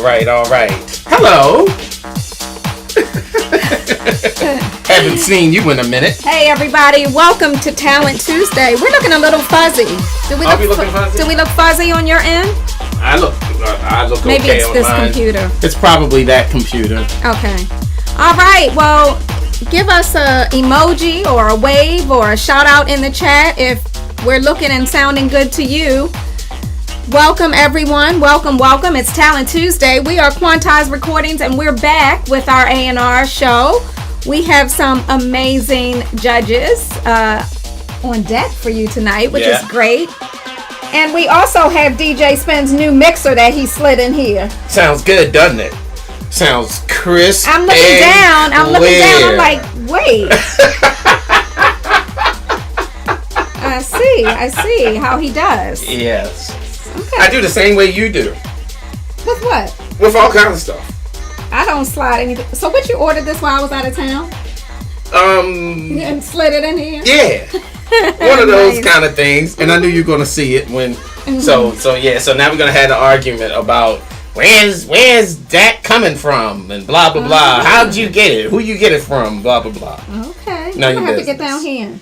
All right. Hello. Haven't seen you in a minute. Hey everybody, welcome to Talent Tuesday. We're looking a little fuzzy. Do we look fuzzy on your end? I look Maybe okay it's on this mine. computer. It's probably that computer. Okay. All right. Well, give us a emoji or a wave or a shout out in the chat if we're looking and sounding good to you. Welcome everyone. Welcome. It's Talent Tuesday. We are Quantized Recordings and we're back with our A&R show. We have some amazing judges on deck for you tonight, which is great. And we also have DJ Spin's new mixer that he slid in here. Sounds good, doesn't it? Sounds crisp. I'm looking down. I'm like, wait. I see how he does. Yes. Okay. I do the same way you do. With what? With all kinds of stuff. I don't slide anything. So what, you ordered this while I was out of town? And slid it in here? Yeah. One of those kind of things. And I knew you were gonna see it when so now we're gonna have an argument about where's that coming from and blah blah blah. How'd you get it? Who you get it from? Blah blah blah. Okay. Now you have to get down here.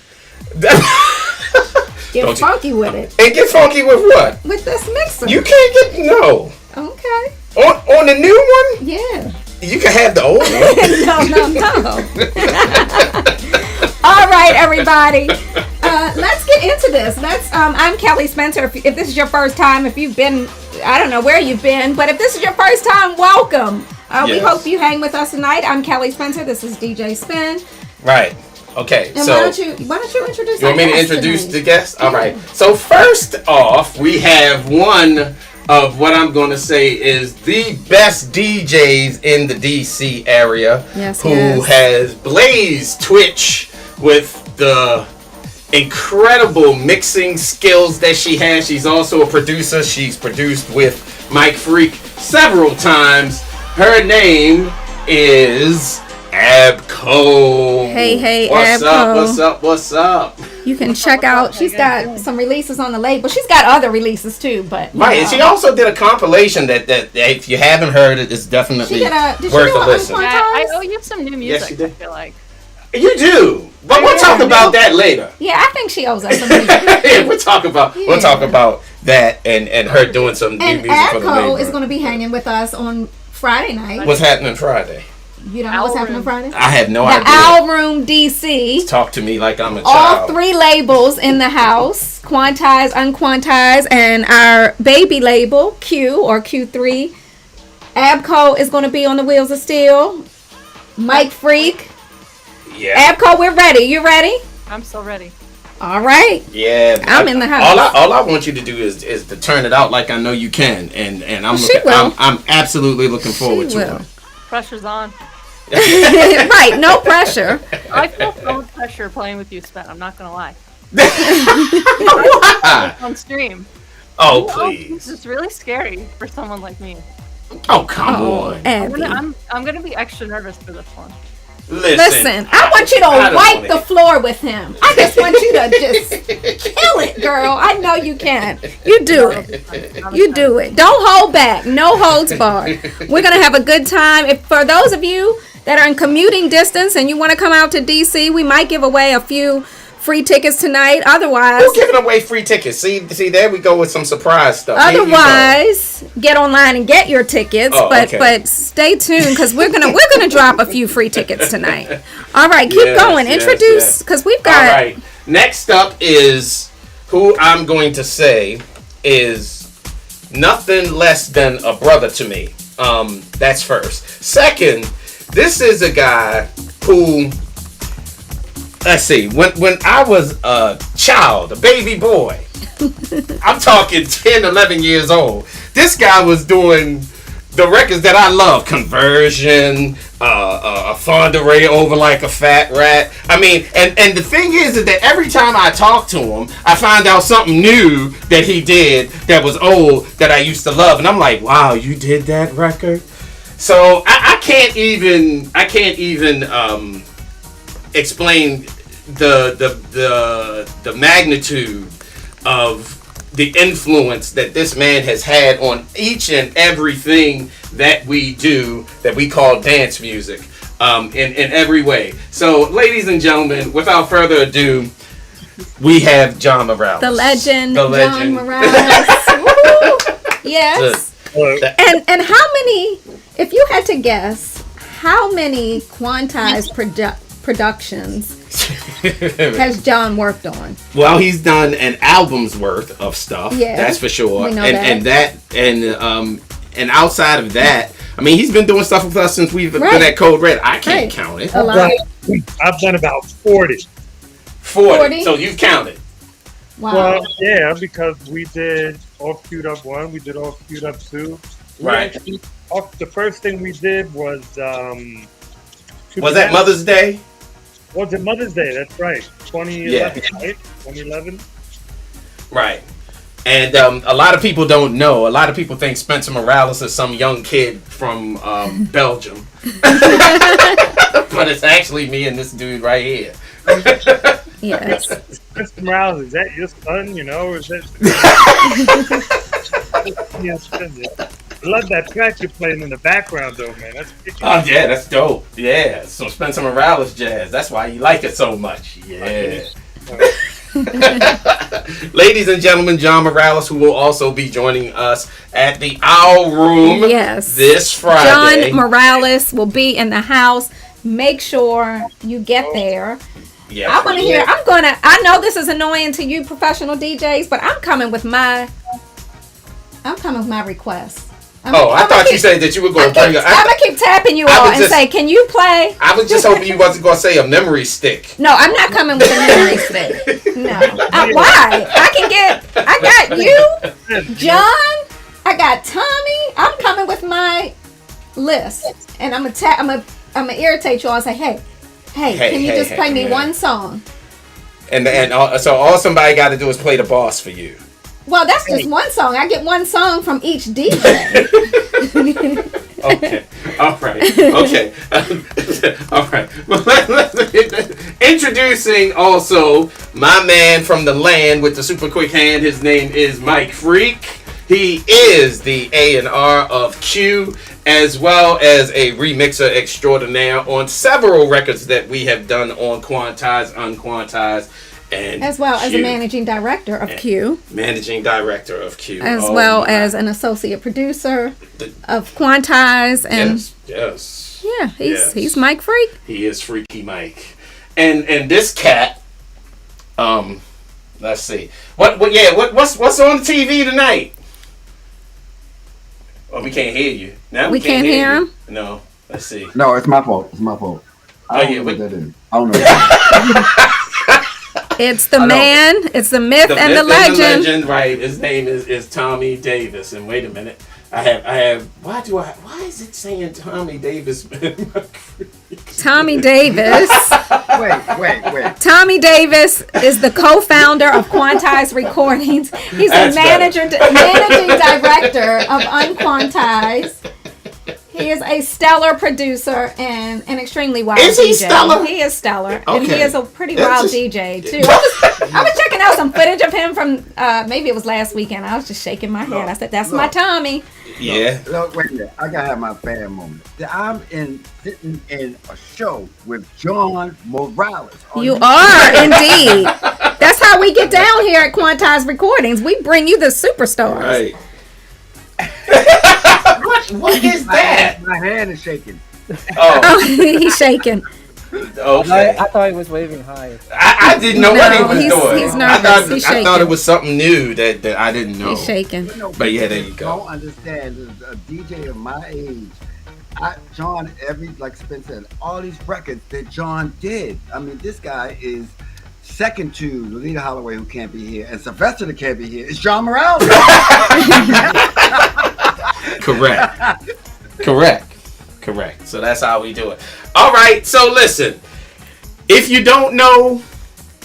Get funky with it. And get funky with what? With this mixer. You can't get no. Okay. On the new one? Yeah. You can have the old one. No. All right, everybody. Let's get into this. I'm Kelly Spencer. If this is your first time, if you've been, I don't know where you've been, but if this is your first time, welcome. We hope you hang with us tonight. I'm Kelly Spencer. This is DJ Spin. Right. Okay. And so why don't you introduce? You want me to introduce the guest? All right. So first off, we have one of what I'm going to say is the best DJs in the DC area, who has blazed Twitch with the incredible mixing skills that she has. She's also a producer. She's produced with Mike Freak several times. Her name is ABCO. Hey, ABCO. What's up? You can check out. She's got some releases on the label. She's got other releases too, but right. And she also did a compilation that if you haven't heard it, it's definitely worth a listen. Yeah, I owe you some new music. Yes, you did. I feel like you do, but we'll talk about that later. Yeah, I think she owes us some music. Yeah, we'll talk about that and her doing some new music for the label. ABCO is going to be hanging with us on Friday night. What's happening Friday? You don't know what's happening Friday? I have no idea. The Owl Room DC. Talk to me like I'm a all child. All three labels in the house. Quantized, Unquantized, and our baby label, Q or Q3. ABCO is going to be on the Wheels of Steel. Mike Freak. Yeah. ABCO, we're ready. You ready? I'm still ready. All right. Yeah. I'm in the house. All I want you to do is to turn it out like I know you can. And I'm absolutely looking forward to it. Pressure's on. Right, no pressure. I feel no pressure playing with you, Spen. I'm not gonna lie. Why? On stream. Oh, please. It's really scary for someone like me. Oh, come on. I'm gonna be extra nervous for this one. Listen, I want you to wipe the floor with him. I just want you to just kill it, girl. I know you can. You do it. You do it. Don't hold back. No holds barred. We're going to have a good time. For those of you that are in commuting distance and you want to come out to DC, we might give away a few free tickets tonight. Otherwise, we're giving away free tickets. See, there we go with some surprise stuff. Otherwise, get online and get your tickets. But stay tuned because we're gonna drop a few free tickets tonight. All right, keep going. Introduce because we've got. All right. Next up is who I'm going to say is nothing less than a brother to me. That's first. Second, this is a guy who. Let's see. When I was a child, a baby boy, I'm talking 10, 11 years old, this guy was doing the records that I love. Conversion, a Fonderay Over Like a Fat Rat. I mean, and the thing is that every time I talk to him, I find out something new that he did that was old that I used to love. And I'm like, wow, you did that record? So I can't even explain the magnitude of the influence that this man has had on each and everything that we do, that we call dance music, in every way. So, ladies and gentlemen, without further ado, we have John Morales. The legend, legend. John Morales. Woo! Yes. And how many, if you had to guess, how many Quantized productions has John worked on? Well, he's done an album's worth of stuff. Yeah, that's for sure. We know and outside of that, I mean, he's been doing stuff with us since we've been at Code Red. I can't count it. I've done about 40. 40. So you've counted. Wow. Well, yeah, because we did All Queued Up 1, we did All Queued Up 2. Right. The first thing we did was... was that Mother's Day? Was it Mother's Day? That's right. 2011, right? 2011? Right. And a lot of people don't know. A lot of people think Spencer Morales is some young kid from Belgium. But it's actually me and this dude right here. Yes. Spencer Morales, is that your son? You know, is that... Yes, I love that track you're playing in the background, though, man. That's oh, yeah, that's dope. Yeah, some Spencer Morales jazz. That's why you like it so much. Yeah. Ladies and gentlemen, John Morales, who will also be joining us at the Owl Room this Friday. John Morales will be in the house. Make sure you get there. Yeah, I want to hear. I know this is annoying to you professional DJs, but I'm coming with my request. I thought you said that you were going to bring I'm going to keep tapping you all and say, can you play? I was just hoping you wasn't going to say a memory stick. No, I'm not coming with a memory stick. No. Why? I got you, John. I got Tommy. I'm coming with my list. And I'm going to irritate you all and say, hey, can you just play me one song? And so all somebody got to do is play the boss for you. Well, that's just one song. I get one song from each DJ. Okay. All right. Okay. All right. Well, introducing also my man from the land with the super quick hand. His name is Mike Freak. He is the A&R of Q, as well as a remixer extraordinaire on several records that we have done on Quantized, Unquantized, and as well as a managing director of Q. Managing director of Q. As well as an associate producer of Quantized. And yes. Yeah, he's Mike Freak. He is Freaky Mike. And this cat, let's see. What's on the TV tonight? Oh, we can't hear you. Now we can't hear him? No. Let's see. No, it's my fault. I don't know what that is. I don't know. It's the man, it's the myth and the legend. Right. His name is Tommy Davis. And wait a minute. I have why is it saying Tommy Davis? Tommy Davis. Wait. Tommy Davis is the co-founder of Quantized Recordings. He's the managing director of Unquantized. He is a stellar producer and an extremely wild DJ. Is he stellar? He is stellar. Okay. And he is a pretty wild DJ, too. I was checking out some footage of him from, maybe it was last weekend. I was just shaking my head. I said, that's my Tommy. Yeah. Look, wait a minute. I got to have my fan moment. I'm sitting in a show with John Morales. You are, indeed. That's how we get down here at Quantized Recordings. We bring you the superstars. Right. What is that? My hand is shaking. Oh, he's shaking. Okay. I thought he was waving high. I didn't know what he was doing. He's nervous. I thought it was something new that I didn't know. He's shaking. But yeah, there you go. I don't understand. A DJ of my age, John, like Spencer said, all these records that John did. I mean, this guy is second to Lolita Holloway, who can't be here, and Sylvester that can't be here. It's John Morales. Correct. So that's how we do it. All right. So listen, if you don't know,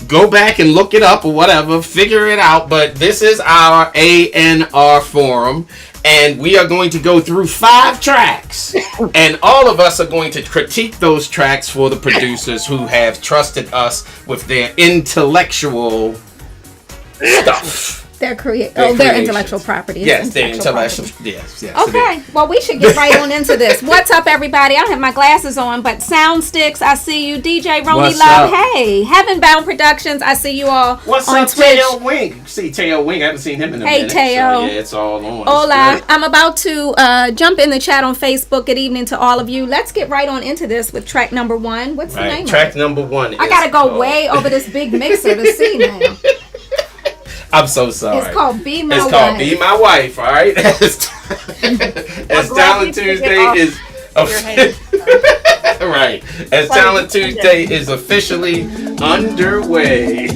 go back and look it up or whatever, figure it out. But this is our A&R forum, and we are going to go through 5 tracks, and all of us are going to critique those tracks for the producers who have trusted us with their intellectual stuff. Their their creations. intellectual property. Is Yes, their intellectual intellectual. Yes, yes. it Okay, is. well, we should get right on into this. What's up, everybody? I don't have my glasses on, but Sound Sticks, I see you. DJ Roni What's Love, up? hey. Heaven Bound Productions, I see you all What's on up, Twitch. Teo Wing? See Teo Wing. I haven't seen him in a Hey, minute. Teo. So, yeah, it's all on. It's Hola. good. I'm about to jump in the chat on Facebook. Good evening to all of you. Let's get right on into this with track number 1. What's the Right. name Track of it? number 1. I gotta go way over this big mixer to see now. I'm so sorry. It's called Be My It's Wife. called Be My Wife, all right? As glad Talent you took it Tuesday off is your hands. right. As Like, Talent Tuesday is officially underway.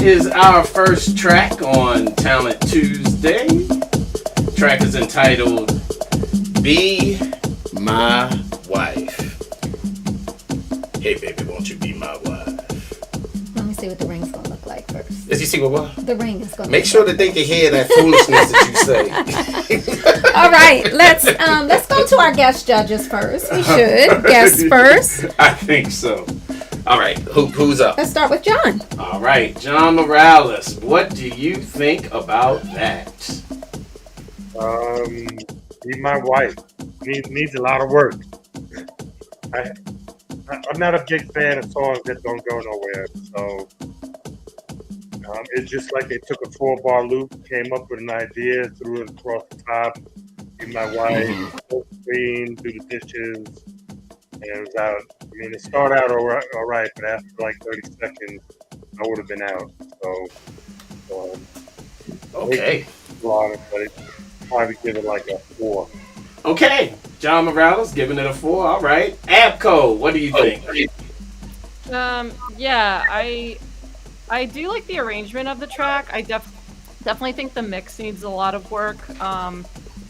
is our first track on Talent Tuesday. Track is entitled Be My Wife. Hey baby, won't you be my wife? Let me see what the ring's gonna look like first. Did you see what? The ring is gonna Make sure that they can hear that foolishness that you say. All right, let's go to our guest judges first. We should guest first. I think so. All right, who's up? Let's start with John. All right, John Morales. What do you think about that? Be my wife. Needs a lot of work. I'm not a big fan of songs that don't go nowhere. So it's just like they took a 4-bar loop, came up with an idea, threw it across the top. Be my wife, clean, do the dishes, and it was out. I mean, it started out all right, but after like 30 seconds, I would have been out. So Okay. but it probably give it like a 4. Okay, John Morales giving it a 4. All right, ABCO. What do you think? Yeah, I do like the arrangement of the track. I definitely think the mix needs a lot of work.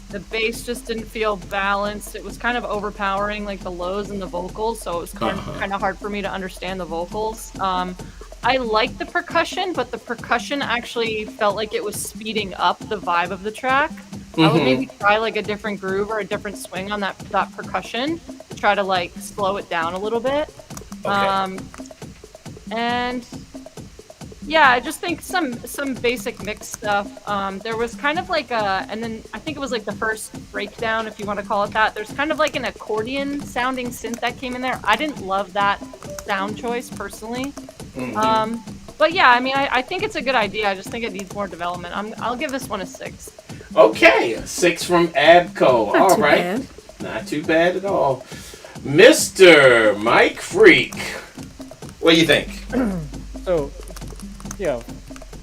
The bass just didn't feel balanced. It was kind of overpowering, like the lows and the vocals, so it was kind of hard for me to understand the vocals. I like the percussion, but the percussion actually felt like it was speeding up the vibe of the track. I would maybe try like a different groove or a different swing on that percussion to try to like slow it down a little bit. Okay. And yeah, I just think some basic mix stuff. There was kind of like and then I think it was like the first breakdown, if you want to call it that. There's kind of like an accordion sounding synth that came in there. I didn't love that sound choice personally. But yeah, I mean, I think it's a good idea. I just think it needs more development. I'll give this one a 6. Okay, a 6 from ABCO. Not All too right, bad. not too bad at all. Mr. Mike Freak, what do you think? So,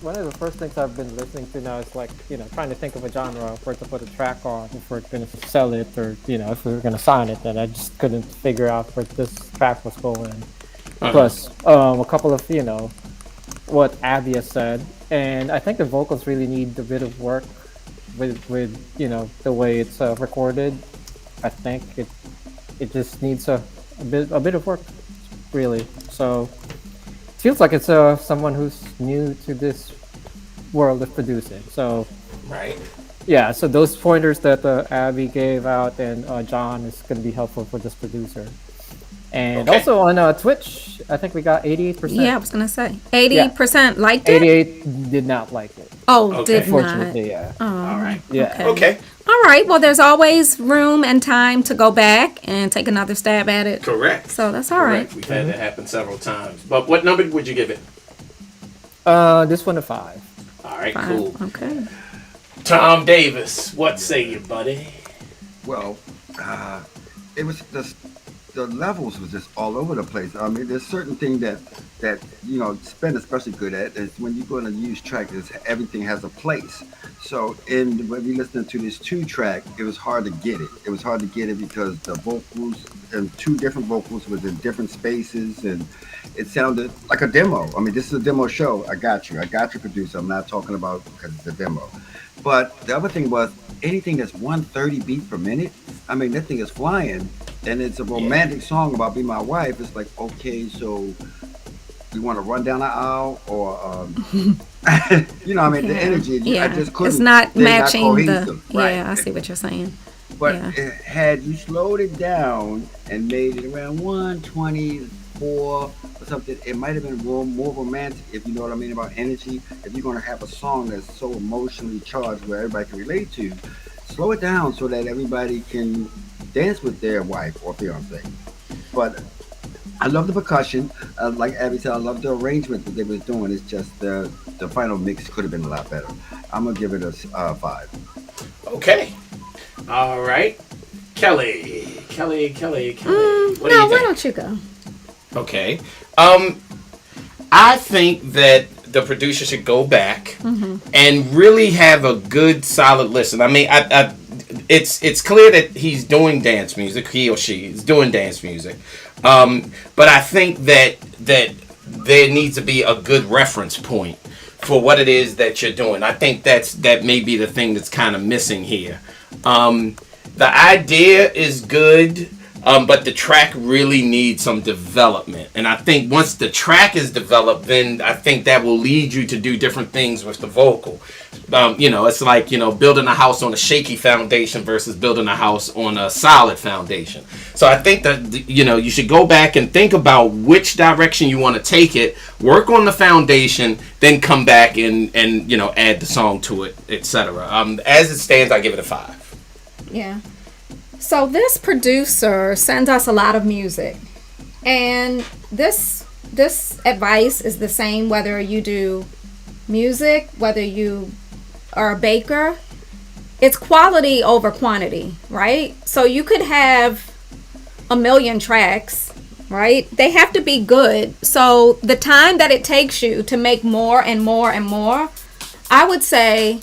one of the first things I've been listening to now is like, trying to think of a genre for it to put a track on, if we're going to sell it or, if we were going to sign it, and I just couldn't figure out where this track was going. Plus, a couple of, what Abby has said, and I think the vocals really need a bit of work with the way it's recorded. I think it just needs a bit of work, really. So feels like it's someone who's new to this world of producing. So Right. yeah, so those pointers that Abby gave out and John is going to be helpful for this producer. And Okay. also on Twitch, I think we got 88%. Yeah, I was gonna say 80% liked it. 88 did not like it. Oh, Okay. did not. Unfortunately, yeah. Oh, All right. Yeah. Okay. All right. Well, there's always room and time to go back and take another stab at it. Correct. So that's all right. Correct. We've had that happen several times. But what number would you give it? This one a 5. All right, Fine. cool. Okay. Tom Davis, what say you, buddy? Well, it was the levels was just all over the place. I mean, there's certain thing that Spin especially good at is when you're going to use tracks, everything has a place. So when we listened to this 2-track, it was hard to get it. It was hard to get it because the vocals and 2 different vocals was in different spaces, and it sounded like a demo. I mean, this is a demo show. I got you, producer. I'm not talking about because it's a demo. But the other thing was anything that's 130 beats per minute. I mean, that thing is flying, and it's a romantic song about being my wife. It's like, okay, so we want to run down the aisle, or the energy. Yeah, I just couldn't. it's not they're matching the. cohesive. Right. Yeah, I see what you're saying. But Yeah. had you slowed it down and made it around 124 or something, it might have been more romantic, if you know what I mean about energy. If you're going to have a song that's so emotionally charged where everybody can relate to, slow it down so that everybody can dance with their wife or fiance. But I love the percussion. Like Abby said, I love the arrangement that they was doing. It's just the final mix could have been a lot better. I'm going to give it a 5. Okay. All right. Kelly. What do you No, think? why don't you go? Okay. I think that the producer should go back and really have a good, solid listen. I mean, it's clear that he's doing dance music. He or she is doing dance music. But I think that there needs to be a good reference point for what it is that you're doing. I think that may be the thing that's kind of missing here. The idea is good, but the track really needs some development. And I think once the track is developed, then I think that will lead you to do different things with the vocal. It's like, building a house on a shaky foundation versus building a house on a solid foundation. So I think that, you should go back and think about which direction you want to take it, work on the foundation, then come back and add the song to it, etc. As it stands, I give it a 5. Yeah. So this producer sends us a lot of music. And this advice is the same whether you do music, whether you are a baker. It's quality over quantity, right? So you could have a million tracks, right? They have to be good. So the time that it takes you to make more and more and more, I would say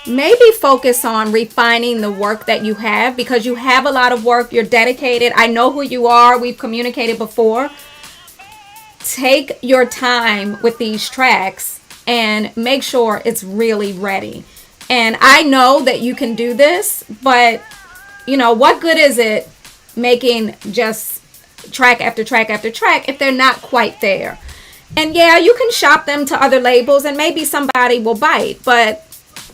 maybe focus on refining the work that you have, because you have a lot of work. You're dedicated. I know who you are. We've communicated before. Take your time with these tracks and make sure it's really ready. And I know that you can do this, but what good is it making just track after track after track if they're not quite there? And yeah, you can shop them to other labels and maybe somebody will bite, but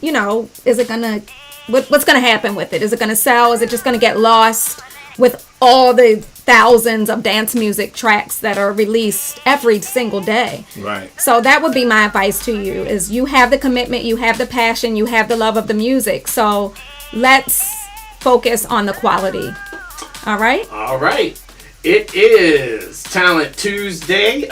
is it gonna, what's gonna happen with it? Is it gonna sell? Is it just gonna get lost with all the thousands of dance music tracks that are released every single day? Right. So that would be my advice to you, is you have the commitment, you have the passion, you have the love of the music. So let's focus on the quality. All right? All right. It is Talent Tuesday.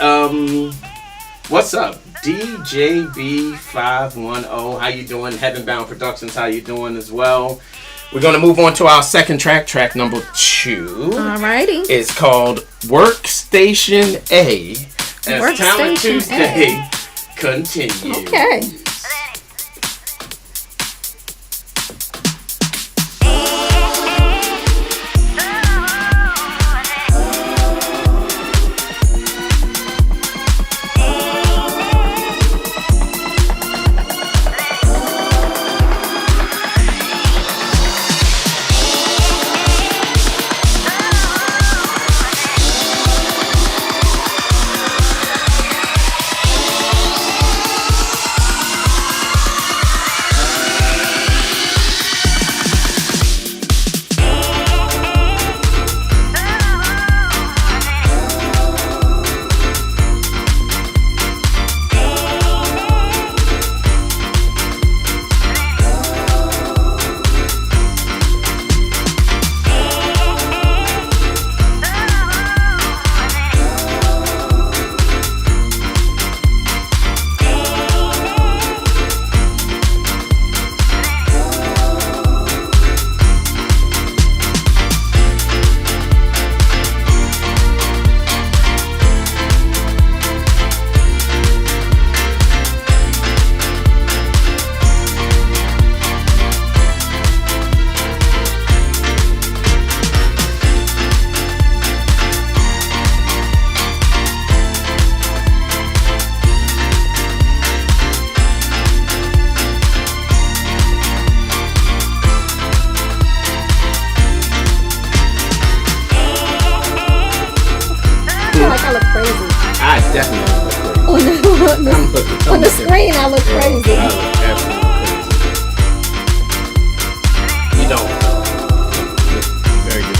What's up? DJB510. How you doing? Heavenbound Productions, how you doing as well? We're going to move on to our second track. Track number 2. Alrighty. It's called Workstation A. As Workstation Talent Tuesday A. continues. Okay. On the screen, I look crazy. I look absolutely crazy. You don't. Very good.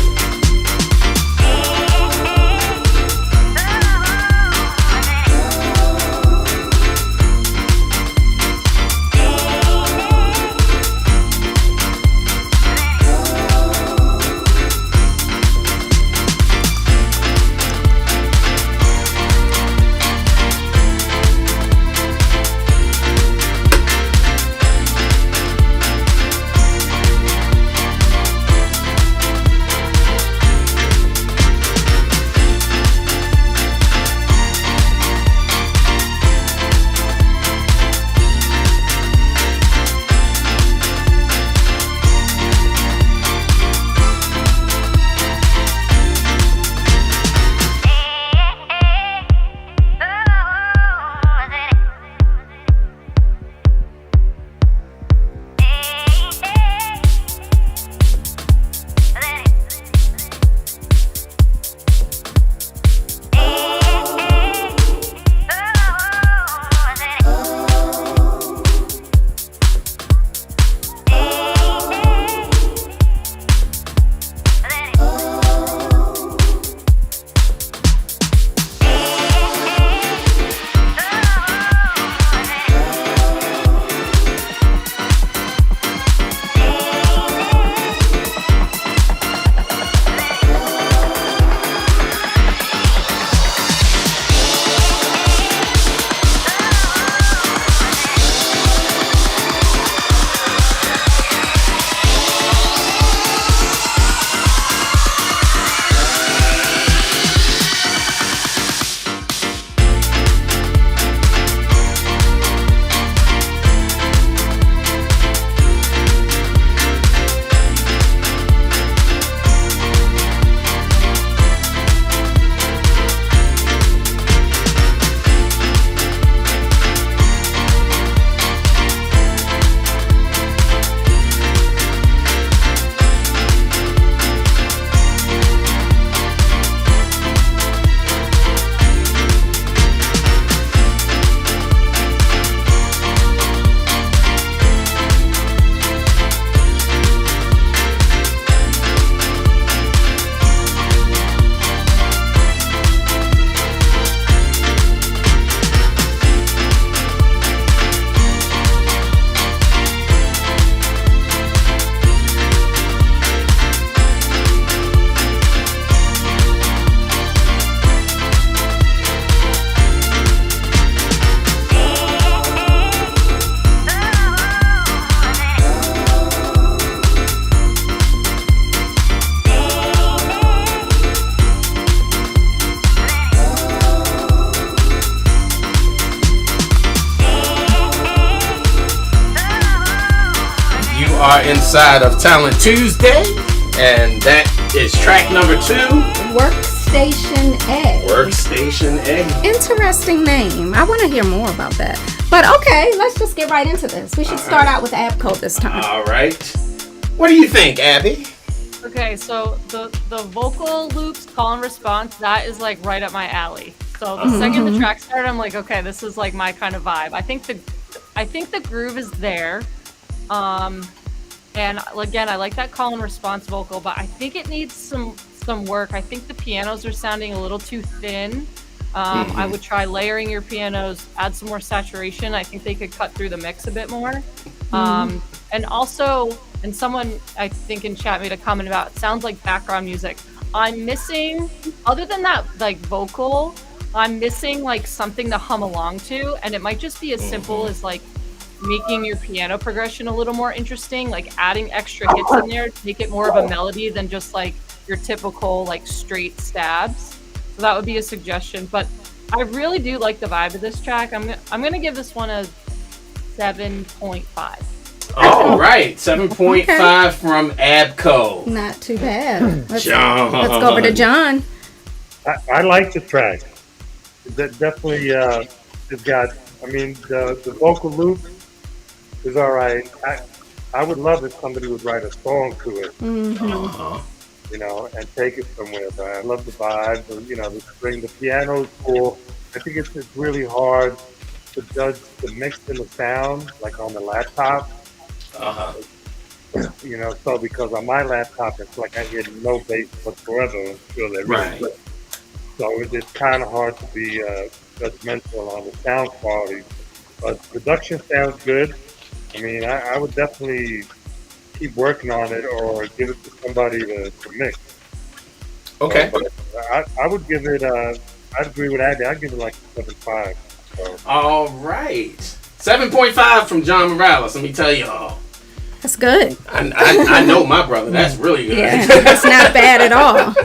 You are inside of Talent Tuesday, and that is track number 2. Workstation A. Workstation A. Interesting name. I want to hear more about that. But okay, let's just get right into this. We should start out with ABCO this time. All right. What do you think, Abby? Okay, so the vocal loops, call and response, that is like right up my alley. So the second the track started, I'm like, okay, this is like my kind of vibe. I think the groove is there. And again, I like that call and response vocal, but I think it needs some work. I think the pianos are sounding a little too thin. I would try layering your pianos, add some more saturation. I think they could cut through the mix a bit more. And also, and someone I think in chat made a comment about, it sounds like background music. I'm missing, other than that like vocal, I'm missing like something to hum along to, and it might just be as simple as like making your piano progression a little more interesting, like adding extra hits in there to make it more of a melody than just like your typical like straight stabs. So that would be a suggestion, but I really do like the vibe of this track. I'm gonna give this one a 7.5. All right, 7.5 from ABCO. Not too bad. John. Let's go over to John. I like the track. That definitely has got. I mean, the vocal loop is all right. I would love if somebody would write a song to it. You know, and take it somewhere. But I love the vibe. You know, the string, the piano's cool. I think it's really hard to judge the mix and the sound, like on the laptop. You know, so because on my laptop, it's like I hear no bass whatsoever until they really play. So it's kind of hard to be judgmental on the sound quality. But production sounds good. I mean, I would definitely keep working on it or give it to somebody to mix. Okay. But I would give it, I'd agree with Andy. I'd give it like a 7.5. So. All right. 7.5 from John Morales. Let me tell y'all. That's good. I know my brother. That's really good. Yeah, that's not bad at all.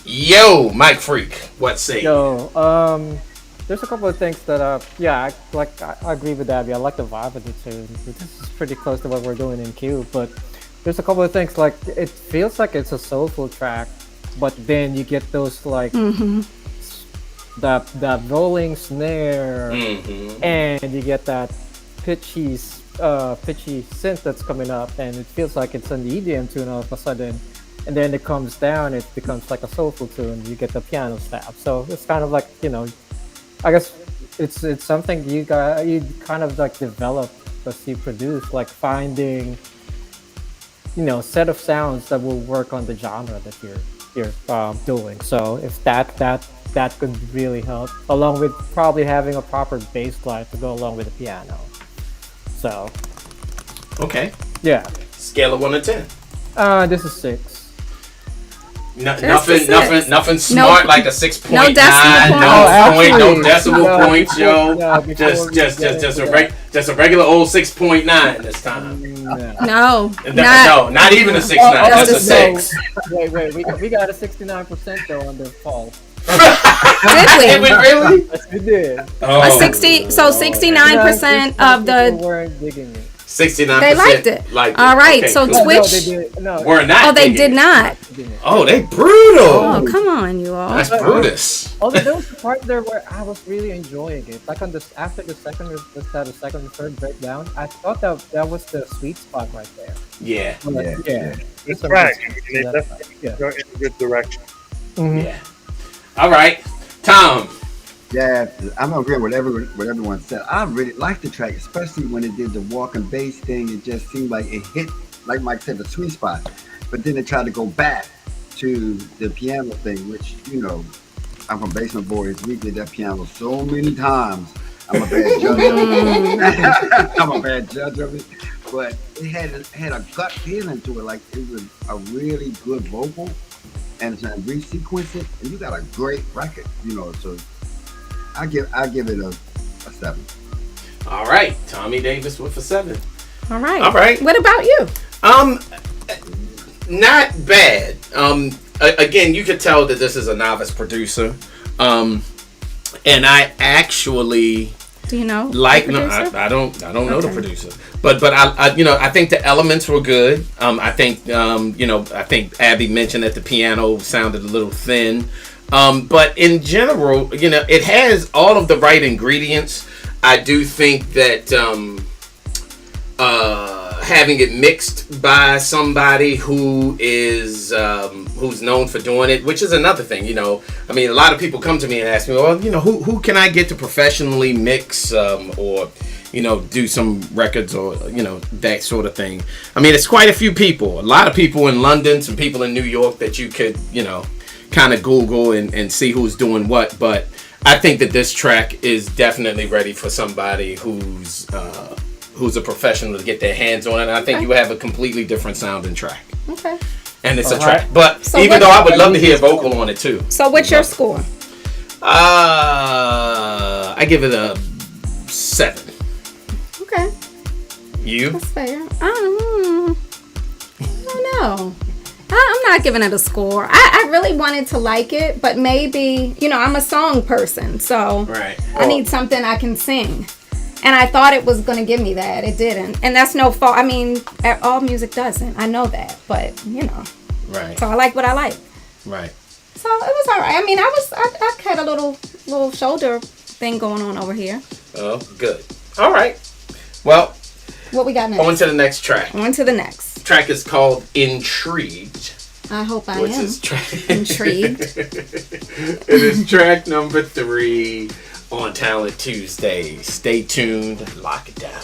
Yo, Mike Freak, what say? There's a couple of things that I agree with Abby. I like the vibe of the tune. This is pretty close to what we're doing in Q, but there's a couple of things like it feels like it's a soulful track, but then you get those like that rolling snare, and you get that pitchy synth that's coming up, and it feels like it's an EDM tune all of a sudden. And then it comes down, it becomes like a soulful tune. You get the piano stab, so it's kind of like, you know, I guess it's something you kind of like develop as you produce, like finding, you know, set of sounds that will work on the genre that you're doing. So if that could really help, along with probably having a proper bass line to go along with the piano. So okay, yeah. Scale of 1 to 10. This is 6. Nothing smart like a 6.9. No decimal points, yo. Just a regular old 6.9 this time. No, not even a 6.9. Just a 6. Wait, we got a 69% though on the fall. Did we really? Yes, we did. A 60. So 69% of the. Weren't digging it. 69%. They liked it. All right, okay, so cool. Twitch. Were not. Oh, they did not. Oh, they brutal. Oh, come on, you all. That's Brutus. Although there was a part there where I was really enjoying it. Like after the second or third breakdown, I thought that was the sweet spot right there. Yeah. It's right. It definitely go in a good direction. Yeah. All right, Tom. Yeah, I'm agreeing with everyone said. I really liked the track, especially when it did the walking bass thing. It just seemed like it hit, like Mike said, the sweet spot. But then they tried to go back to the piano thing, which, you know, I'm from Basement Boys. We did that piano so many times. I'm a bad judge of it. I'm a bad judge of it. But it had a gut feeling to it, like it was a really good vocal, and it's to re-sequence it, and you got a great record, you know. So I give it a 7. All right, Tommy Davis with a 7. All right. All right. What about you? Not bad. Again, you could tell that this is a novice producer. And I actually Do you know? Like the no, producer? I don't know the Okay. producer, but I think the elements were good. I think I think Abby mentioned that the piano sounded a little thin, but in general, it has all of the right ingredients. I do think that having it mixed by somebody who is who's known for doing it, which is another thing. I mean, a lot of people come to me and ask me, well, who can I get to professionally mix or do some records or that sort of thing. I mean, it's quite a few people. A lot of people in London, some people in New York that you could kind of Google and see who's doing what. But I think that this track is definitely ready for somebody who's a professional to get their hands on it. And I think you have a completely different sounding track. Okay. And it's a All track. right. But So even what- though I would love to hear vocal on it too. So what's your score? I give it a 7. Okay, You? that's fair. I don't know. I'm not giving it a score. I really wanted to like it, but maybe, I'm a song person, so Right. I need something I can sing. And I thought it was going to give me that. It didn't. And that's no fault. I mean, all music doesn't. I know that. But, Right. so I like what I like. Right. So it was all right. I mean, I had a little shoulder thing going on over here. Oh, good. All right. Well, What we got next? on to the next track. On to the next. Track is called Intrigued. I hope I Which am is track intrigued. It is track number 3 on Talent Tuesday. Stay tuned. Lock it down.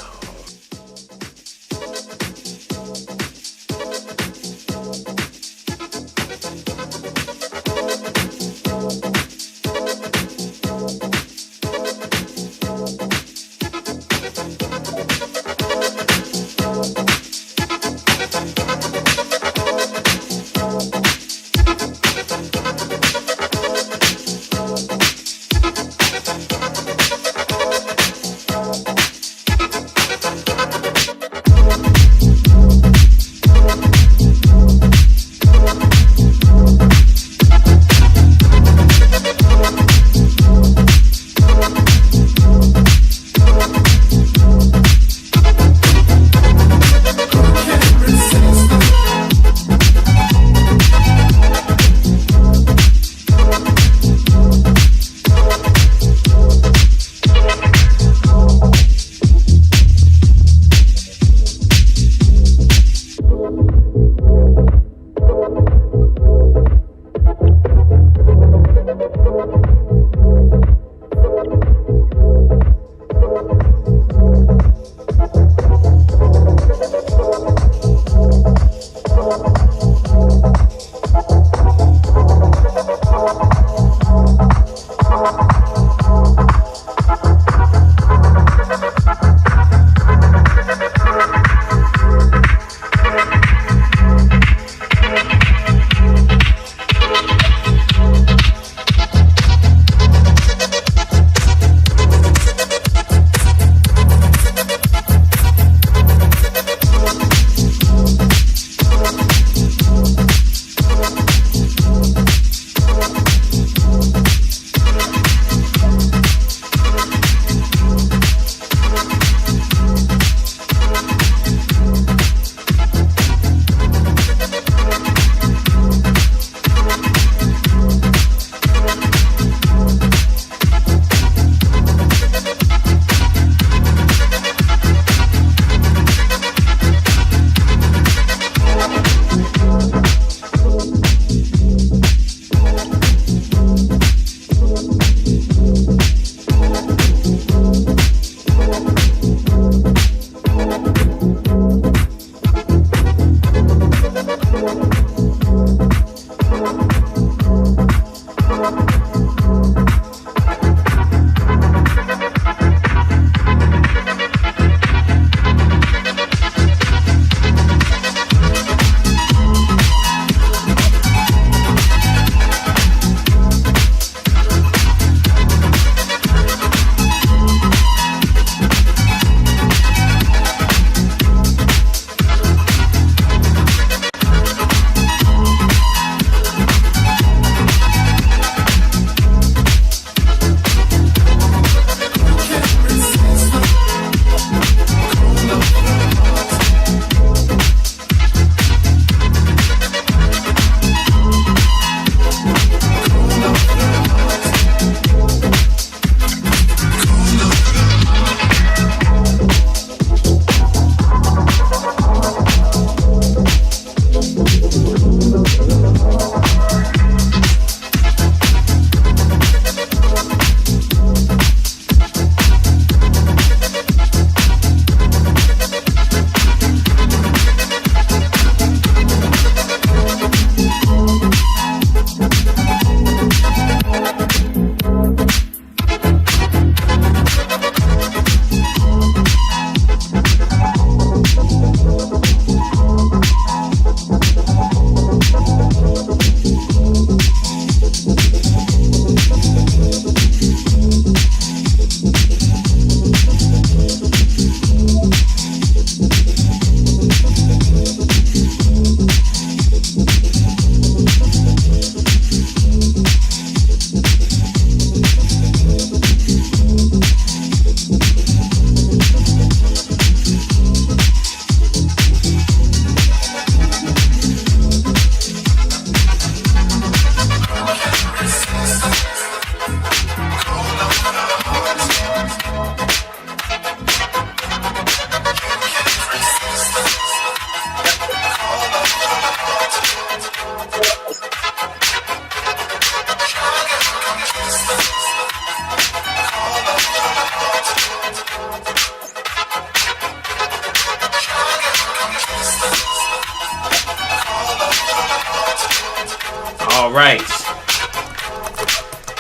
All right.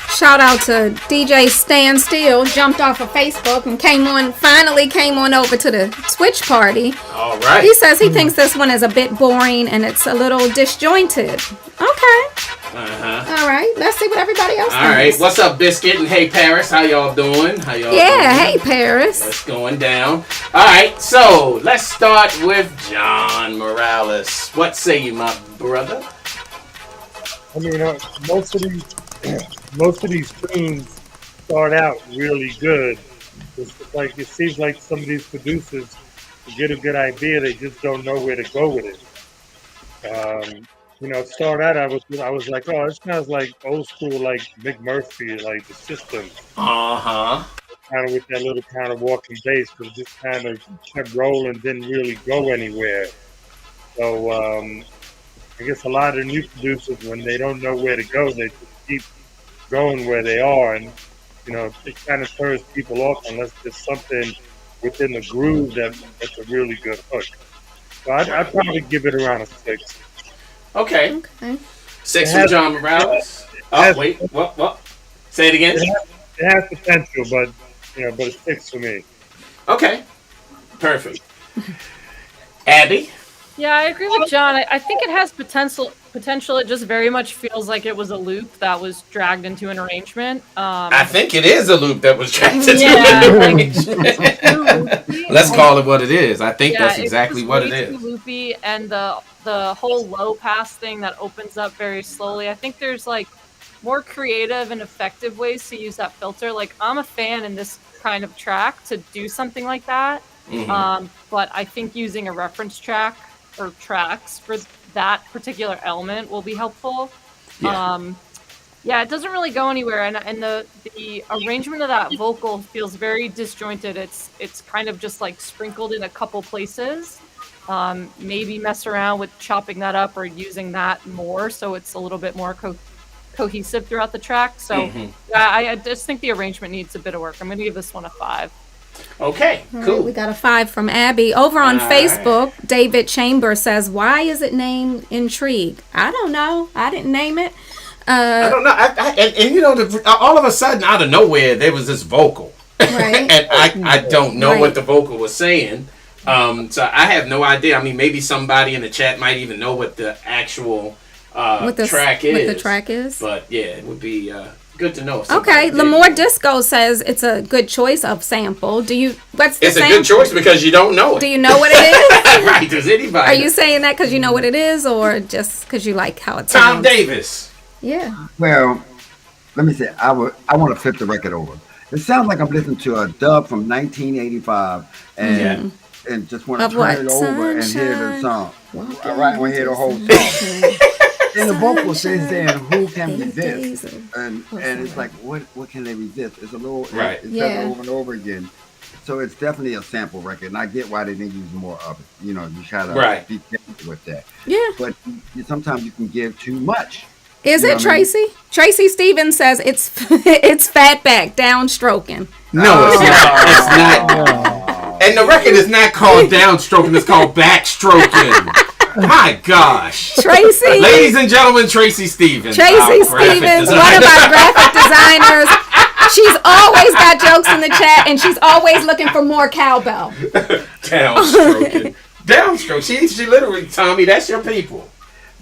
Shout out to DJ Stan Steele, jumped off of Facebook and finally came on over to the Twitch party. All right. He says he thinks this one is a bit boring and it's a little disjointed. Okay. Uh-huh. All right. Let's see what everybody else All right. thinks. What's up, Biscuit and Hey Paris? How y'all doing? Yeah, hey Paris. What's going down? All right. So let's start with John Morales. What say you, my brother? I mean, most of these tunes start out really good. It seems like some of these producers get a good idea, they just don't know where to go with it. Start out I was like, oh, it sounds like old school, like Mick Murphy, like The System. Uh-huh. Kind of with that little kind of walking bass, but just kind of kept rolling, didn't really go anywhere. So I guess a lot of the new producers, when they don't know where to go, they just keep going where they are, and it kind of turns people off unless there's something within the groove that's a really good hook. So I'd probably give it around a 6. Okay. 6 It from John Morales. Wait. What? Say it again. It has potential, but but a 6 for me. Okay. Perfect. Abby? Yeah, I agree with John. I think it has potential. It just very much feels like it was a loop that was dragged into an arrangement. I think it is a loop that was dragged into Yeah, an arrangement. Let's call it what it is. I think that's exactly what it is. Too loopy, and the whole low pass thing that opens up very slowly. I think there's like more creative and effective ways to use that filter. Like, I'm a fan in this kind of track to do something like that. Mm-hmm. But I think using a reference track or tracks for that particular element will be helpful. Yeah. It doesn't really go anywhere, and the arrangement of that vocal feels very disjointed. It's kind of just like sprinkled in a couple places. Maybe mess around with chopping that up or using that more so it's a little bit more cohesive throughout the track. So I just think the arrangement needs a bit of work. I'm going to give this one a 5. Okay, All cool. right, we got a 5 from Abby. Over on Facebook, David Chamber says, why is it named Intrigue? I don't know. I didn't name it. I don't know. All of a sudden, out of nowhere, there was this vocal. Right. And I don't know Right. what the vocal was saying. So I have no idea. I mean, maybe somebody in the chat might even know what the actual track is. What the track is. But yeah, it would be good to know. Okay, Lamore Disco says it's a good choice of sample. What's the It's sample? a good choice because you don't know it. Do you know what it is? Right, does anybody? Are you saying that because you know what it is, or just because you like how it Tom sounds? Davis? Yeah. Well, let me say, I want to flip the record over. It sounds like I'm listening to a dub from 1985, and just want to Of turn what? it over and hear the Sunshine. song. Walking All right, we hear the whole into song. And the vocal says saying, "Who can Days resist?" of- And it's like, what can they resist? It's a little Right. It says Yeah. it over and over again. So it's definitely a sample record, and I get why they didn't use more of it. You try to Right. be careful with that. Yeah. But sometimes you can give too much. Is You know it what I mean? Tracy? Tracy Stevens says it's it's fatback downstroking. No, it's not. It's not. And the record is not called downstroking. It's called backstroking. My gosh. Tracy. Ladies and gentlemen, Tracy Stevens. Tracy our graphic Stevens, designer. one of our graphic designers. She's always got jokes in the chat, and she's always looking for more cowbell. Downstroking. Downstroke. She literally, Tommy, that's your people.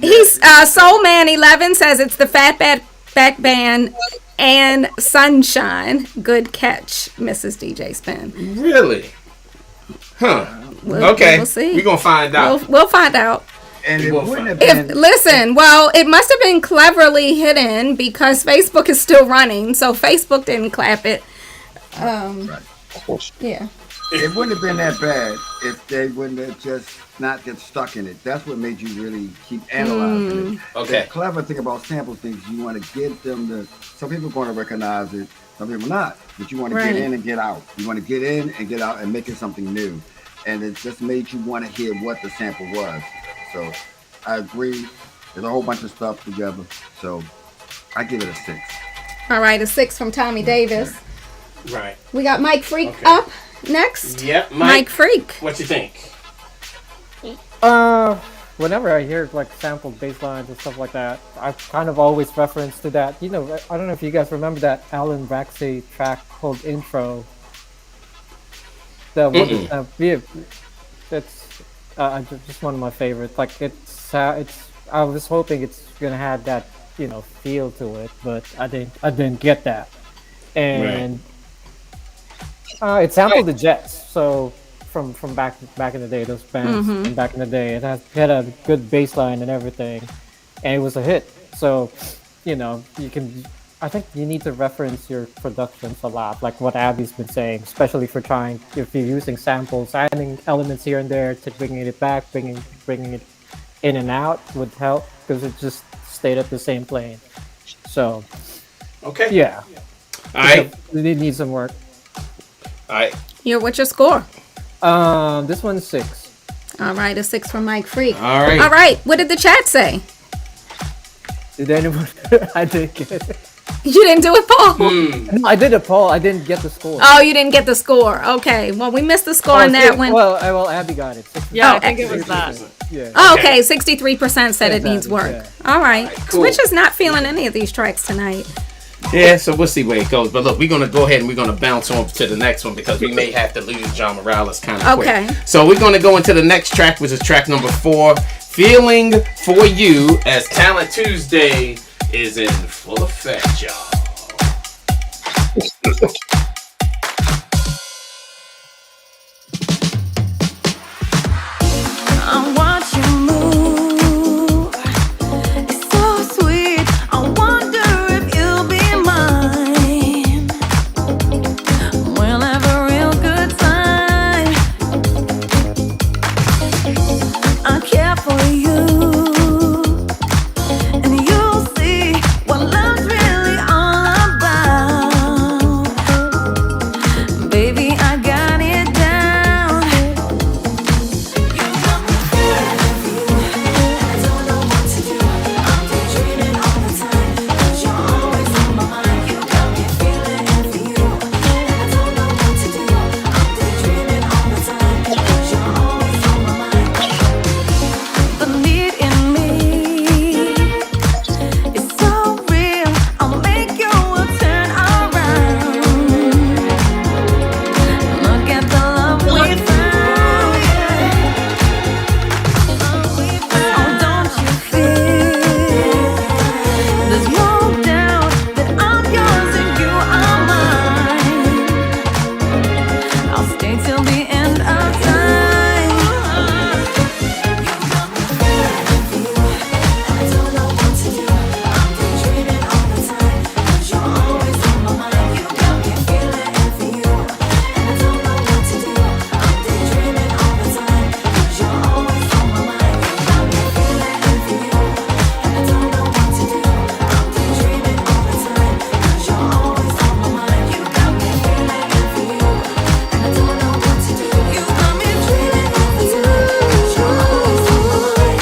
He's Soul Man 11 says it's the Fatback Band and Sunshine. Good catch, Mrs. DJ Spin. Really? Huh. We'll see. We're going to find out. We'll find out. And it will wouldn't have find been. Listen, well, it must have been cleverly hidden because Facebook is still running, so Facebook didn't clap it. Yeah. It wouldn't have been that bad if they wouldn't have just not get stuck in it. That's what made you really keep analyzing it. Okay. The clever thing about sample things, you want to get them to. Some people are going to recognize it, some people not. But you want to Right. get in and get out. You want to get in and get out and make it something new. And it just made you want to hear what the sample was. So I agree. There's a whole bunch of stuff together. So I give it a 6. All right, a 6 from Tommy Davis. Right. We got Mike Freak Okay. up next. Yep, Mike Freak. What you think? whenever I hear like sampled bass lines and stuff like that, I kind of always reference to that. You know, I don't know if you guys remember that Alan Braxey track called Intro. The one yeah, that's just one of my favorites. Like it's. I was hoping it's gonna have that, you know, feel to it, but I didn't get that. And it sampled the Jets, so from back in the day, those bands from back in the day, had a good bass line and everything, and it was a hit. So, you know, you can. I think you need to reference your productions a lot, like what Abby's been saying, especially for trying if you're using samples, adding elements here and there to bringing it back, bringing it in and out would help because it just stayed at the same plane. So, Okay. yeah, All right. it needs some work. All right. What's your score? This one's 6. All right, a 6 from Mike Freak. All right. All right, what did the chat say? Did anyone? I didn't get it. You didn't do it, Paul? No, I did a poll. I didn't get the score. Oh, you didn't get the score. Okay, well, we missed the score on that one. Well, Abby got it. Yeah, Oh, I think it was that. Yeah. Oh, okay, 63% said it needs Exactly, work. yeah. All right. cool. Twitch is not feeling any of these tracks tonight. Yeah, so we'll see where it goes. But look, we're gonna go ahead and we're gonna bounce on to the next one because we may have to lose John Morales kind of Okay. quick. So we're gonna go into the next track, which is track number 4, "Feeling for You," as Talent Tuesday is in full effect, y'all. I watch you move. It's so sweet. I wonder if you'll be mine. We'll have a real good time. I care for you, and you'll see what love's really all about. Baby, I got it down. You got me feeling for you, and I don't know what to do. I'm daydreaming all the time, 'cause you're always on my mind. You got me feeling for you, and I don't know what to do. I'm daydreaming all the time, 'cause you're always on my mind. The need in me is so real. I'll make your world turn around. Look at the love we found, Oh, don't you feel? There's no doubt that I'm yours and you are mine. I'll stay till the end of time. You got me feeling for you, and I don't know what to do. I'm daydreaming all the time, 'cause you're always on my mind. You got me feeling for you, and I don't know what to do. I'm daydreaming all the time, 'cause you're always on my mind. You got me feeling for you, and I don't know what to do. I'm daydreaming all the time, 'cause you're always on my mind. You got me feeling for you, and I don't know what to do. You got me dreaming all the time, 'cause you're always on my mind.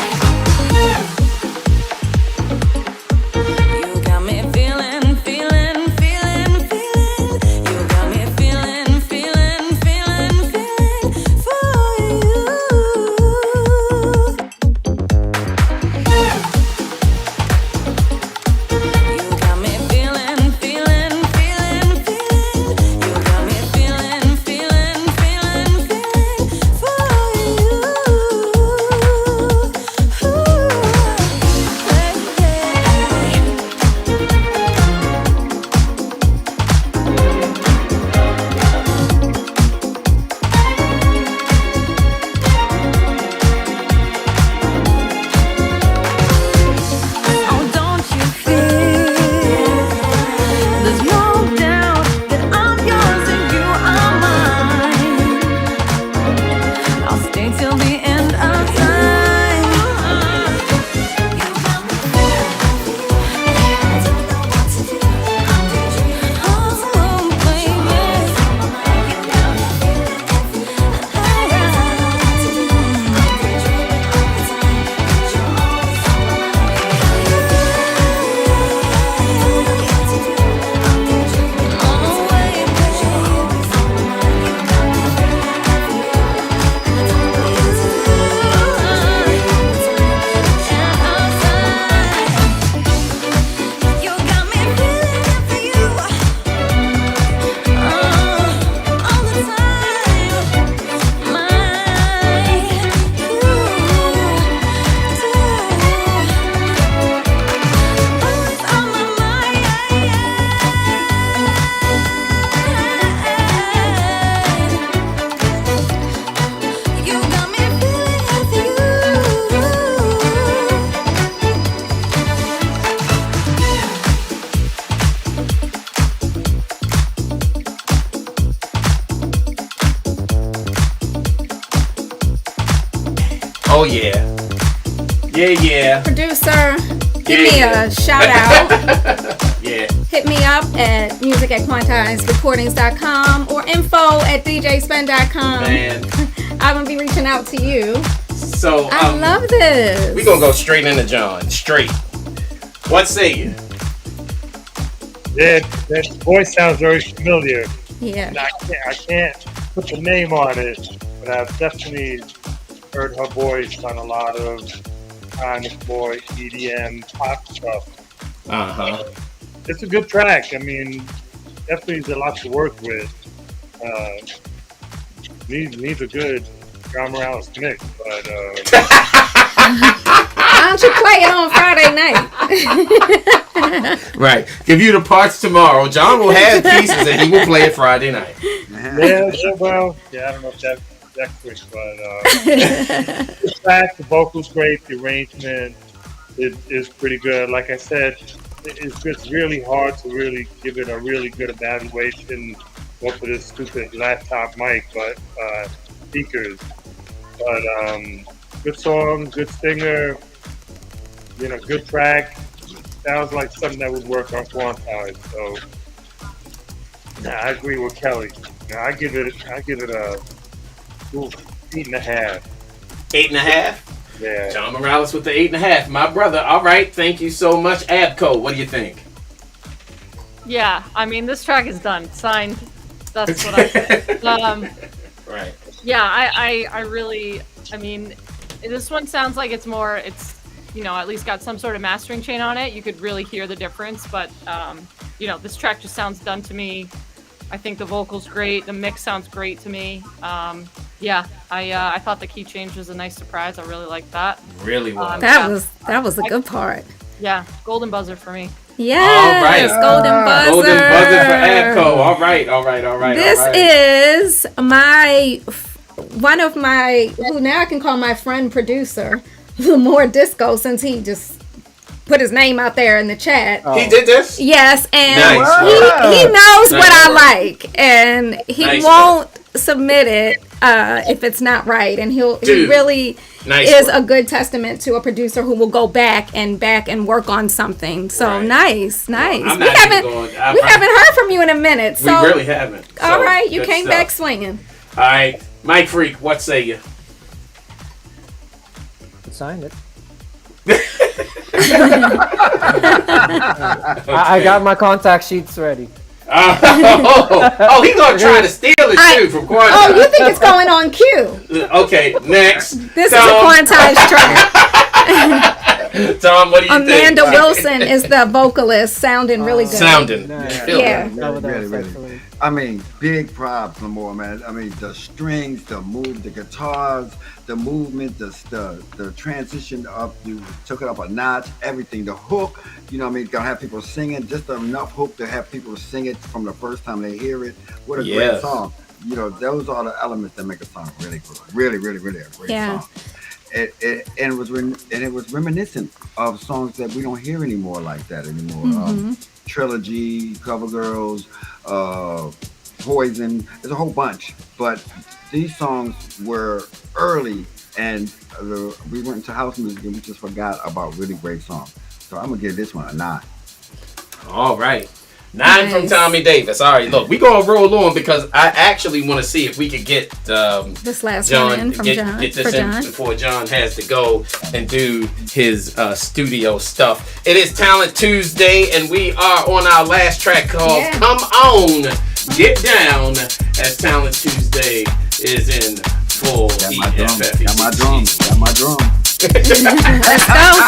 You got me feeling, feeling, feeling, feeling. You got me feeling, feeling, feeling, feeling for you. You got me feeling, feeling, feeling, feeling. You got me feeling, feeling, feeling, feeling for you. Oh, don't you feel? There's no doubt that I'm yours and you are mine. I'll stay till the end of time. You got me feeling for you, and I don't know what to do. I'm daydreaming all the time, 'cause you're always on my mind. You got me feeling for you, and I don't know what to do. I'm daydreaming all the time, 'cause you're always on my mind. Oh yeah. Yeah. Producer, give me a shout out. Yeah. Hit me up at music@quantizerecordings.com or info@djspend.com. Man. I'm gonna be reaching out to you. So I love this. We gonna go straight into John. Straight. What say you? Yeah, that voice sounds very familiar. Yeah. And I can't put the name on it, but I've definitely heard her voice on a lot of kind of more EDM pop stuff. It's a good track. I mean, definitely is a lot to work with. Needs a good John Morales mix, but Why don't you play it on Friday night? Right. Give you the parts tomorrow. John will have pieces and he will play it Friday night. yeah, well, yeah, I don't know if that's that quick, but the track, the vocals great, the arrangement is pretty good. Like I said, it's just really hard to really give it a really good evaluation off of this stupid laptop mic, but speakers. But good song, good singer, good track. Sounds like something that would work on Quantize. So, I agree with Kelly. I give it a 8.5. 8.5? Yeah. John Morales with the 8.5. My brother. All right. Thank you so much. ABCO, what do you think? Yeah, I mean, this track is done. Signed. That's what I think. Right. Yeah, I really, I mean, this one sounds like it's at least got some sort of mastering chain on it. You could really hear the difference, but, this track just sounds done to me. I think the vocal's great. The mix sounds great to me. I thought the key change was a nice surprise. I really liked that. Really was. That was a good part. Yeah, golden buzzer for me. Yes, all right. golden buzzer. Golden buzzer for ABCO. All right. This is one of my, who now I can call my friend producer, More Disco, since he just put his name out there in the chat. He did this? Yes, and Nice. he knows what I Nice. like, and he Nice. won't submit it if it's not right, and he really Nice is work. a good testament to a producer who will go back and work on something. So Right. nice. I'm We not haven't even going- I- heard from you in a minute. We So really haven't. all So, right, you good came stuff. back swinging. All right. Mike Freak, what say you? Sign it. I got my contact sheets ready. He's gonna try to steal it too from Quantize. Oh, you think it's going on cue? Okay, next. This Tom. is a Quantize track. Tom, what do you Amanda think? Wilson is the vocalist, sounding really good. Sounding. Nice. Yeah. Really. I mean, big props, Lamore, man. I mean, the strings, the move, the guitars, the movement, the transition up, you took it up a notch, everything. The hook, gonna have people singing, just enough hook to have people sing it from the first time they hear it. What a great song. Those are the elements that make a song really good. Really a great song. And it was reminiscent of songs that we don't hear anymore like that anymore. Mm-hmm. Trilogy, Cover Girls, Poison. There's a whole bunch, but these songs were early, and we went into house music and we just forgot about really great songs. So I'm gonna give this one a 9. All right. 9 from Nice. Tommy Davis. All right, look, we're going to roll on because I actually want to see if we could get This last John, one in from John. get this for in John. before John has to go and do his studio stuff. It is Talent Tuesday, and we are on our last track called Come On, Get Down, as Talent Tuesday is in full Got my drum. EFFE. Got my drum. Got my drum. Let's go.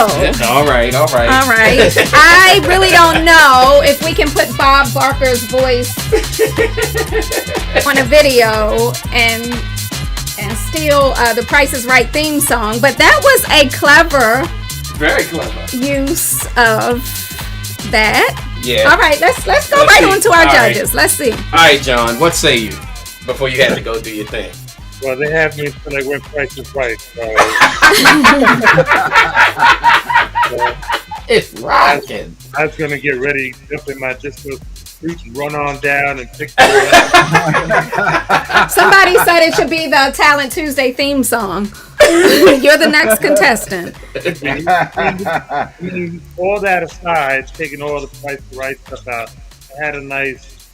All right. All right. I really don't know if we can put Bob Barker's voice on a video and steal the Price is Right theme song, but that was a clever, very clever use of that. Yeah. All right, let's go right on to our judges. Let's see. All right, John, what say you before you have to go do your thing? Well, they have me until I win Price is Right. So, It's rocking. I was gonna get ready, jump in my disco street and run on down and pick it up. Somebody said it should be the Talent Tuesday theme song. You're the next contestant. I mean, all that aside, taking all the Price is Right stuff out, I had a nice,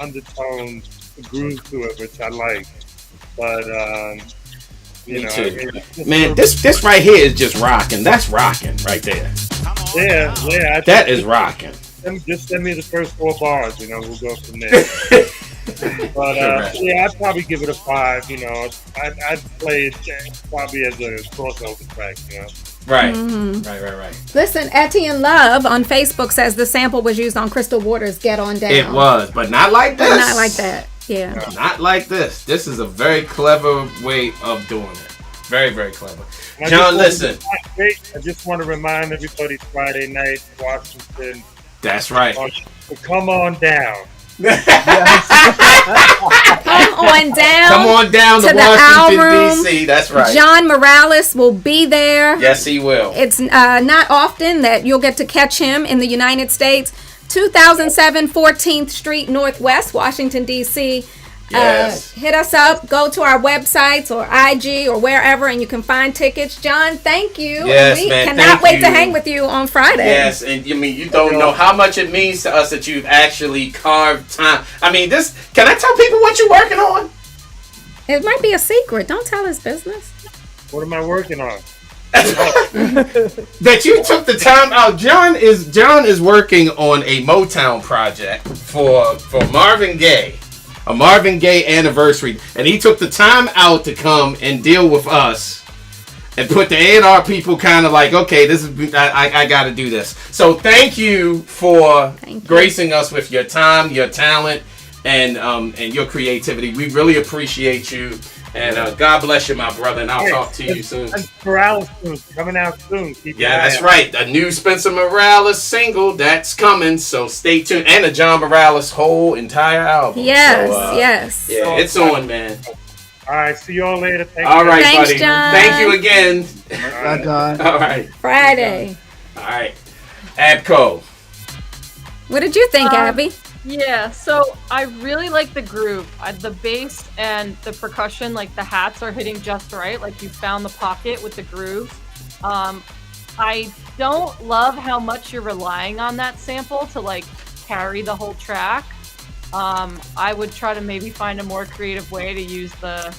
undertone groove to it, which I like. But Me too. Man, this right here is just rocking. That's rocking right there. Yeah. That is rocking. Just send me the first 4 bars, we'll go from there. But I'd probably give it a 5. I'd play it probably as a crossover track. Right. Mm-hmm. Right. Listen, Etienne Love on Facebook says the sample was used on Crystal Waters' "Get On Down." It was, but not like this. But not like that. Yeah. Not like this. This is a very clever way of doing it. Very, very clever. John, listen. I just want to remind everybody Friday night, Washington. That's right. Come on down. Come on down. Come on down to Washington, D.C. That's right. John Morales will be there. Yes, he will. It's not often that you'll get to catch him in the United States. 2007 14th Street Northwest, Washington, D.C. Yes. Hit us up. Go to our websites or IG or wherever, and you can find tickets. John, thank you. Yes, we man. cannot wait to hang with you on Friday. Yes, and you don't know how much it means to us that you've actually carved time. I mean, can I tell people what you're working on? It might be a secret. Don't tell his business. What am I working on? That you took the time out. John is working on a Motown project for Marvin Gaye, a Marvin Gaye anniversary, and he took the time out to come and deal with us and put the A&R people kind of like, okay, this is I got to do this. So thank you for gracing us with your time, your talent, and your creativity. We really appreciate you. And God bless you, my brother, and I'll talk to you soon. And Morales coming out soon. That's right. A new Spencer Morales single that's coming, so stay tuned. And a John Morales whole entire album. Yes, so, yes. Yeah, it's on, man. All right, see y'all later. Thanks, buddy. John. Thank you again. Bye, John. All right. Friday. All right. ABCO. What did you think, Abby? Yeah, so I really like the groove. The bass and the percussion, like the hats are hitting just right. Like you found the pocket with the groove. I don't love how much you're relying on that sample to like carry the whole track. I would try to maybe find a more creative way to use the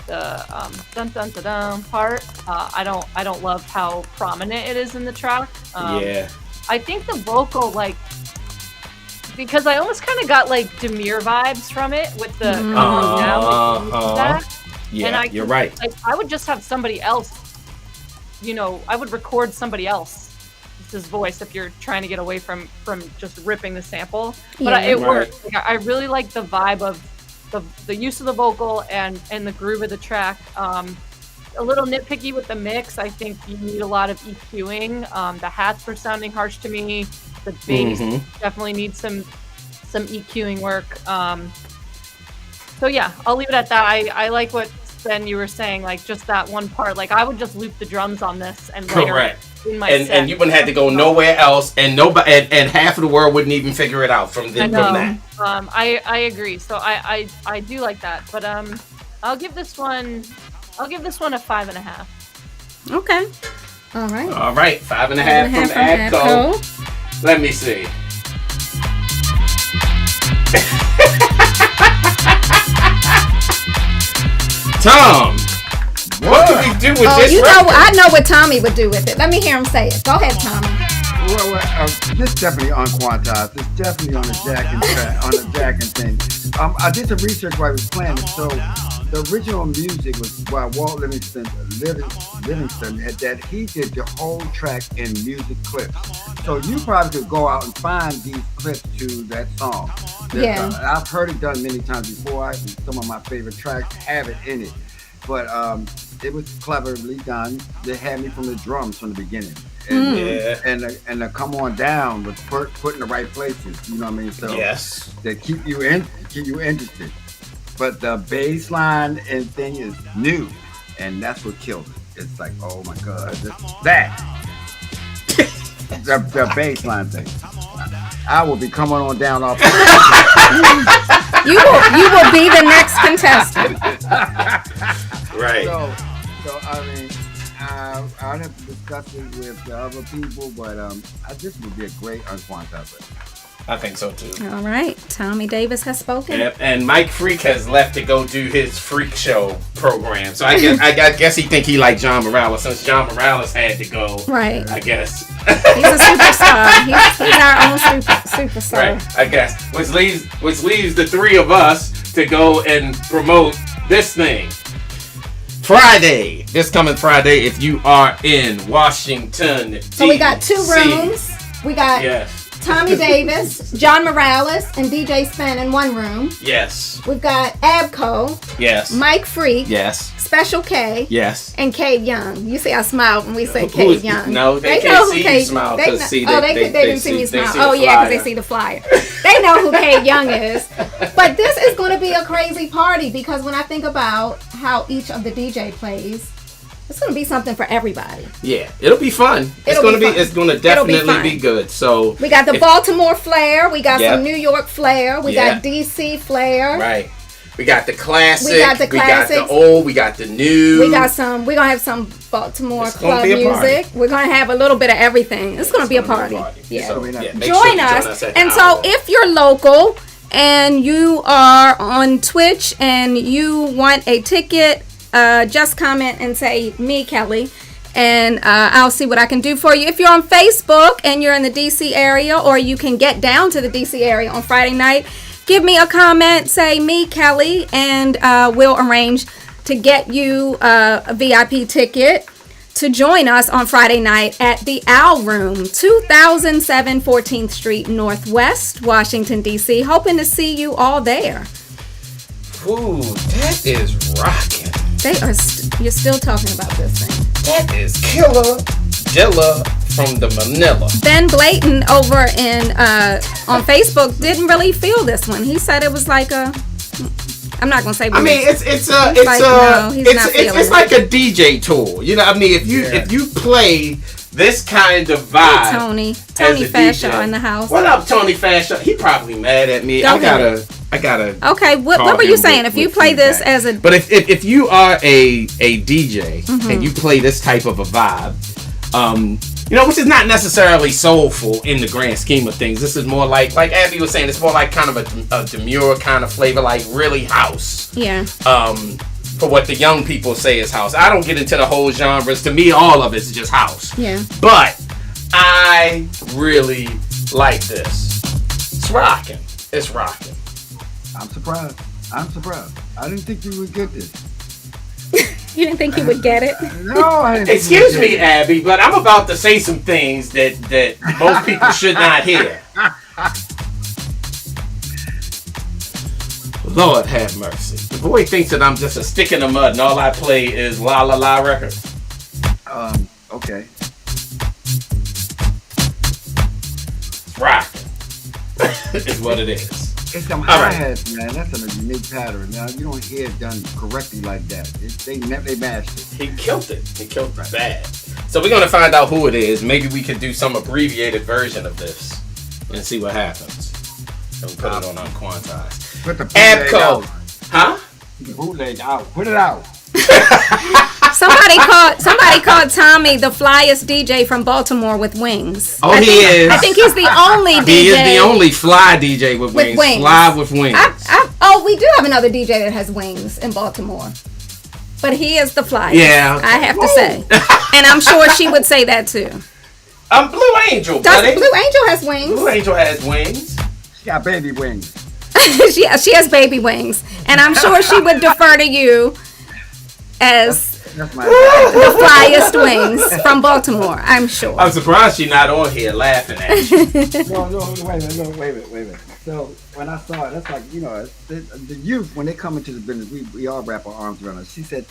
dun dun dun dun part. I don't love how prominent it is in the track. Yeah. I think the vocal, like, because I almost kind of got like Demir vibes from it with the Yeah, and you're right. I would just have somebody else, I would record somebody else's voice if you're trying to get away from just ripping the sample. But it worked. Like, I really like the vibe of the use of the vocal and the groove of the track. A little nitpicky with the mix. I think you need a lot of EQing. The hats were sounding harsh to me. The bass definitely needs some EQing work. So yeah, I'll leave it at that. I like what Ben you were saying, like just that one part. Like I would just loop the drums on this and layer it in my set. And you wouldn't have to go nowhere else, and nobody and half of the world wouldn't even figure it out from that. I agree. So I do like that, but I'll give this one a 5.5. Okay. All right. 5.5 from ABCO. Let me see. Tom, what do we do with this? I know what Tommy would do with it. Let me hear him say it. Go ahead, Tommy. Well, this definitely unquantized. It's definitely on the jacking thing. I did some research while I was playing it. So the original music was by Walt Livingston had that he did the whole track in music clips. So you probably could go out and find these clips to that song. Yeah. I've heard it done many times before. Some of my favorite tracks have it in it. But it was cleverly done. They had me from the drums from the beginning. And, and the come on down was put in the right places. You know what I mean? So Yes. they keep you interested. But the bass line and thing is new, and that's what killed it. It's like, oh my god, the bass line thing. I will be coming on down off. You will be the next contestant. Right. So I mean, I'll have to discuss it with the other people, but this would be a great unquantized. I think so too. All right, Tommy Davis has spoken. Yep. And Mike Freak has left to go do his freak show program. So I guess he think he like John Morales since John Morales had to go. Right. I guess. He's a superstar. He's our own superstar. Right. I guess. Which leaves the three of us to go and promote this thing. This coming Friday, if you are in Washington, So we got 2 rooms. We got Tommy Davis, John Morales, and DJ Spen in 1 room. Yes. We've got ABCO. Yes. Mike Freak. Yes. Special K. Yes. And Cade Young. You see I smiled when we say Cade Young. No, they can't see you smile. They didn't see me smile. Oh, yeah, because they see the flyer. They know who Cade Young is. But this is going to be a crazy party because when I think about how each of the DJ plays, it's going to be something for everybody. Yeah, it'll be fun. It's going to definitely be good. So we got the Baltimore flair. We got some New York flair. We got DC flair. Right. We got the classic. We got the classics. We got the old. We got the new. We're going to have some Baltimore club music. We're going to have a little bit of everything. It's going to be a party. Yeah. So, join us. And so if you're local and you are on Twitch and you want a ticket, just comment and say me, Kelly, and I'll see what I can do for you. If you're on Facebook and you're in the DC area, or you can get down to the DC area on Friday night, give me a comment, say me, Kelly, and we'll arrange to get you a VIP ticket to join us on Friday night at the Owl Room, 2007 14th Street Northwest, Washington, D.C. Hoping to see you all there. Ooh, that is rocking. You're still talking about this thing. That is Killer Dilla from the Manila. Ben Blayton over on Facebook didn't really feel this one. He said it was like I'm not gonna say. I mean, it's like a DJ tour. You know, I mean, if you play this kind of vibe, Tony Fashaw in the house. What up, Tony Fashaw? He probably mad at me. I gotta. Okay, what were you saying? If you play this as a, but if you are a DJ and you play this type of a vibe, you know, which is not necessarily soulful in the grand scheme of things. This is more like Abby was saying, it's more like kind of a demure kind of flavor, like really house. Yeah. For what the young people say is house. I don't get into the whole genres. To me, all of it is just house. Yeah. But I really like this. It's rocking. It's rocking. I'm surprised. I didn't think you would get this. You didn't think you would get it? No, I didn't. Excuse me, Abby, but I'm about to say some things that most people should not hear. Lord have mercy. The boy thinks that I'm just a stick in the mud and all I play is La La La records. Okay. Rockin'. is what it is. It's some hi-hats, man. That's a unique pattern. Now, you don't hear it done correctly like that. They mashed it. He killed it. He killed it bad. So we're going to find out who it is. Maybe we could do some abbreviated version of this and see what happens. And we put it on Quantized. Put the ABCO. Huh? The bootleg out. Put it out. Somebody called Tommy the flyest DJ from Baltimore with wings. Oh, he is. I think he's the only DJ. He is the only fly DJ with wings. Fly with wings. We do have another DJ that has wings in Baltimore. But he is the flyest. Yeah. I have to say. And I'm sure she would say that too. Blue Angel, buddy. Blue Angel has wings. Blue Angel has wings. She got baby wings. she has baby wings, and I'm sure she would defer to you as That's my the flyest wings from Baltimore. I'm sure. I'm surprised she's not on here laughing at you. wait a minute. So when I saw it, that's like, the youth, when they come into the business, we all wrap our arms around us. She said,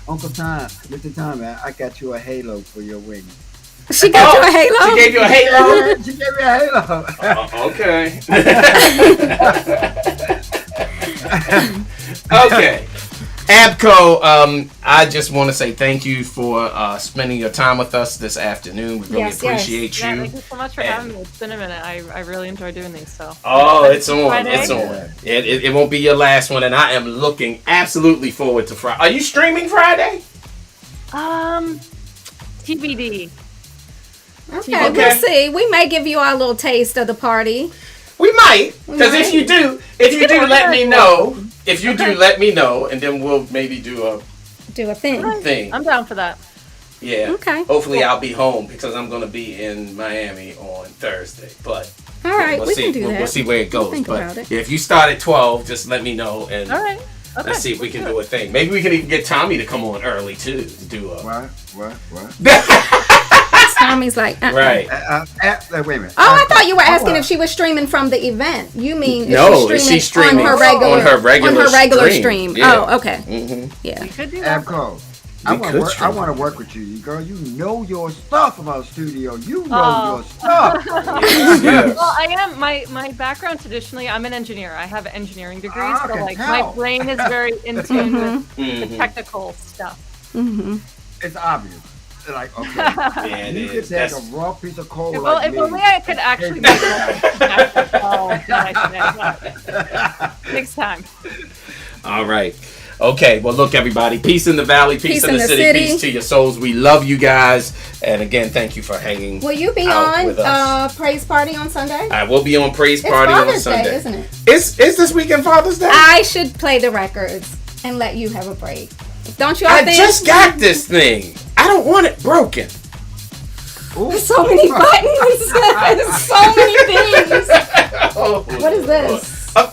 Uncle Tom, Mr. Tom, man, I got you a halo for your wings. She got you a halo? She gave you a halo? She gave me a halo. Okay. Okay. ABCO, I just want to say thank you for spending your time with us this afternoon. We really Yes, appreciate Yeah, you. thank you so much for having me. It's been a minute. I really enjoy doing these. So. Oh, it's on. Friday? It's on. It won't be your last one, and I am looking absolutely forward to Friday. Are you streaming Friday? TBD. Okay, we'll see. We may give you our little taste of the party. We might, because if you do, let me know. If you Okay. do, let me know, and then we'll maybe do a Do a thing. thing. I'm down for that. Yeah. Okay. Hopefully, I'll be home because I'm going to be in Miami on Thursday. But All right, we'll we see. can do that. We'll see where it goes. think but about it. if you start at 12, just let me know, and All right. Okay. let's see if we can do a thing. Maybe we can even get Tommy to come on early too to do a. What? Tommy's like, Right. Wait a minute. Oh, I thought you were asking if she was streaming from the event. You mean No, if she's she's streaming on her regular on her regular stream. stream? Yeah. Oh, okay. Mm-hmm. Yeah. We could do that. ABCO, could I want to work with you, girl. You know your stuff about studio. You know your stuff. Yes. Well, I am. My background traditionally, I'm an engineer. I have engineering degrees, I so can like tell. my brain is very in tune with the Mhm. technical stuff. Mm-hmm. It's obvious. Like, okay, Yeah, it you could is. take That's- a raw piece of coal. Well, like if me. only I could actually make it. Oh, nice. Next time. All right. Okay. Well, look, everybody. Peace in the valley. Peace in the city. Peace to your souls. We love you guys. And again, thank you for hanging. Will you be out on with us. Praise Party on Sunday? I will be on Praise It's Party Father's on Sunday. Day, isn't it? Is this weekend Father's Day? I should play the records and let you have a break. Don't you all I think? just got this thing. I don't want it broken. There's so many buttons. There's so many things. Oh, What is this? Oh,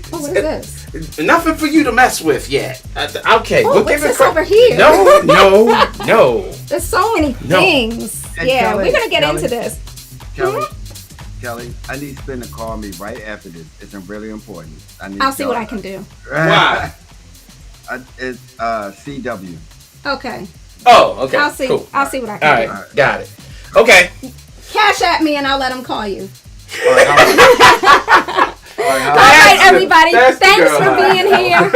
what is this? Nothing for you to mess with yet. Okay, Oh, we'll what's give it this over here? No. There's so many No. things. And Yeah, Kelly, we're gonna get Kelly. into this. Kelly, I need Spin to call me right after this. It's really important. I'll see what I can do. Why? It's CW. Okay. Oh, okay. I'll see. Cool. I'll see what I All can right, got it. Okay. do. Cash at me and I'll let him call you. All right, All right, everybody. That's the Thanks girl. for being here.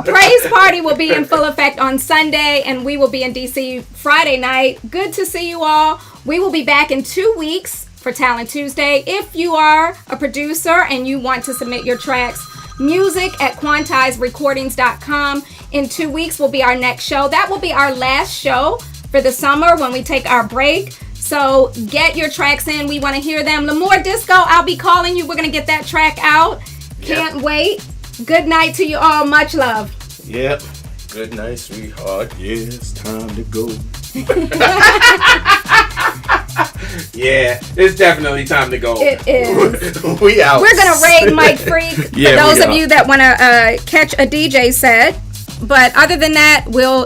Praise Party will be in full effect on Sunday, and we will be in DC Friday night. Good to see you all. We will be back in 2 weeks for Talent Tuesday. If you are a producer and you want to submit your tracks, music at quantizerecordings.com. In 2 weeks will be our next show. That will be our last show for the summer when we take our break. So get your tracks in. We want to hear them. L'Amour Disco, I'll be calling you. We're going to get that track out. Can't wait. Good night to you all. Much love. Yep. Good night, sweetheart. Yeah, it's time to go. Yeah, it's definitely time to go. It is. We out. We're going to raid Mike Freak for Yeah, those we of are. you that want to catch a DJ set. But other than that, we'll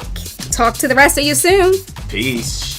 talk to the rest of you soon. Peace.